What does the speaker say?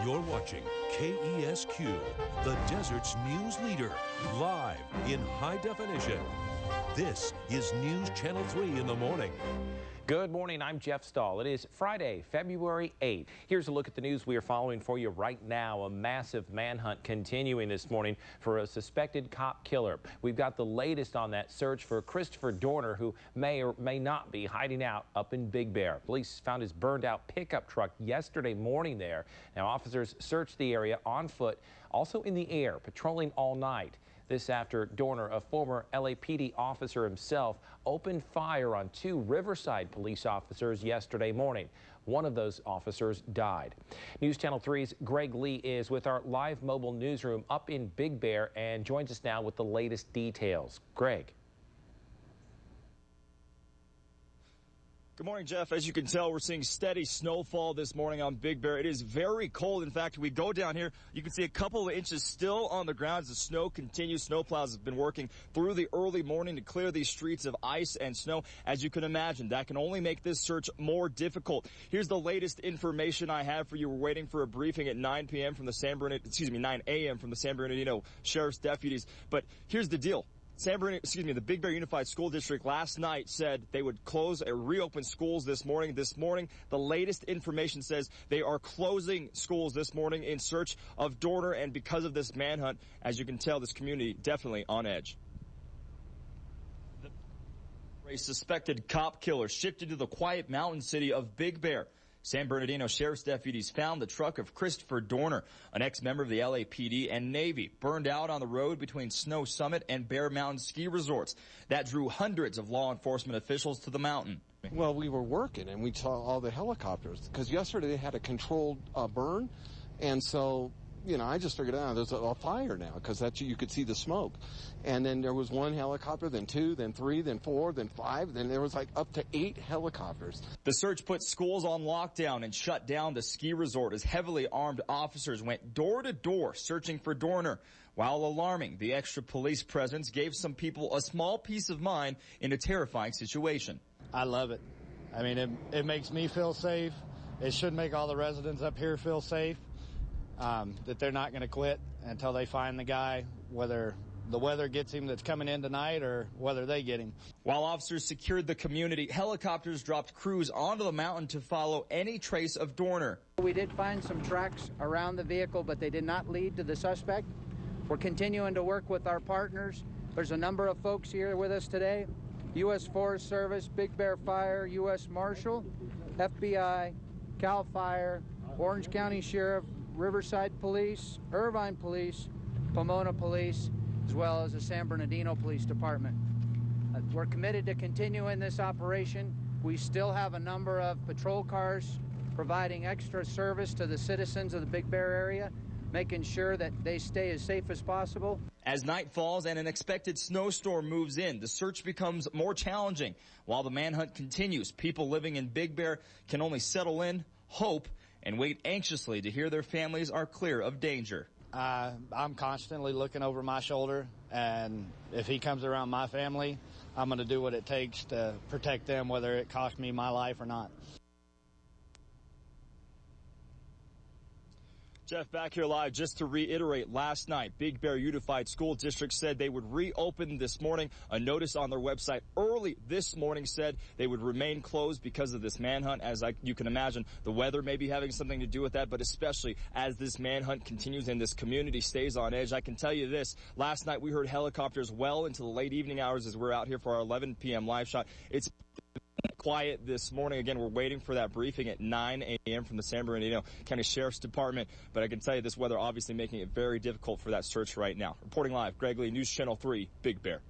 You're watching KESQ, the desert's news leader, live in high definition. This is News Channel 3 in the morning. Good morning, I'm Jeff Stahl. It is Friday, February 8th. Here's a look at the news we are following for you right now. A massive manhunt continuing this morning for a suspected cop killer. We've got the latest on that search for Christopher Dorner, who may or may not be hiding out up in Big Bear. Police found his burned out pickup truck yesterday morning there. Now officers searched the area on foot, also in the air, patrolling all night. This after Dorner, a former LAPD officer himself, opened fire on two Riverside police officers yesterday morning. One of those officers died. News Channel 3's Greg Lee is with our live mobile newsroom up in Big Bear and joins us now with the latest details. Greg. Good morning, Jeff. As you can tell, we're seeing steady snowfall this morning on Big Bear. It is very cold. In fact, we go down here, you can see a couple of inches still on the ground as the snow continues. Snowplows have been working through the early morning to clear these streets of ice and snow. As you can imagine, that can only make this search more difficult. Here's the latest information I have for you. We're waiting for a briefing at 9 a.m. from the San Bernardino Sheriff's deputies. But here's the deal. The Big Bear Unified School District last night said they would close or reopen schools this morning. This morning, the latest information says they are closing schools this morning in search of Dorner. And because of this manhunt, as you can tell, this community definitely on edge. A suspected cop killer shipped into the quiet mountain city of Big Bear. San Bernardino Sheriff's deputies found the truck of Christopher Dorner, an ex-member of the LAPD and Navy, burned out on the road between Snow Summit and Bear Mountain ski resorts. That drew hundreds of law enforcement officials to the mountain. Well, we were working and we saw all the helicopters because yesterday they had a controlled burn, and so I just figured out there's a fire now because you could see the smoke. And then there was one helicopter, then two, then three, then four, then five. Then there was like up to 8 helicopters. The search put schools on lockdown and shut down the ski resort as heavily armed officers went door to door searching for Dorner. While alarming, the extra police presence gave some people a small peace of mind in a terrifying situation. I love it. I mean, it makes me feel safe. It should make all the residents up here feel safe. That they're not going to quit until they find the guy, whether the weather gets him that's coming in tonight or whether they get him. While officers secured the community, helicopters dropped crews onto the mountain to follow any trace of Dorner. We did find some tracks around the vehicle, but they did not lead to the suspect. We're continuing to work with our partners. There's a number of folks here with us today. U.S. Forest Service, Big Bear Fire, U.S. Marshal, FBI, CAL FIRE, Orange County Sheriff, Riverside Police, Irvine Police, Pomona Police, as well as the San Bernardino Police Department. We're committed to continuing this operation. We still have a number of patrol cars providing extra service to the citizens of the Big Bear area, making sure that they stay as safe as possible. As night falls and an expected snowstorm moves in, the search becomes more challenging. While the manhunt continues, people living in Big Bear can only settle in, hope, and wait anxiously to hear their families are clear of danger. I'm constantly looking over my shoulder, and if he comes around my family, I'm going to do what it takes to protect them, whether it costs me my life or not. Jeff, back here live. Just to reiterate, last night, Big Bear Unified School District said they would reopen this morning. A notice on their website early this morning said they would remain closed because of this manhunt. As you can imagine, the weather may be having something to do with that, but especially as this manhunt continues and this community stays on edge. I can tell you this, last night we heard helicopters well into the late evening hours as we're out here for our 11 p.m. live shot. It's quiet this morning. Again, we're waiting for that briefing at 9 a.m. from the San Bernardino County Sheriff's Department. But I can tell you this weather obviously making it very difficult for that search right now. Reporting live, Greg Lee, News Channel 3, Big Bear.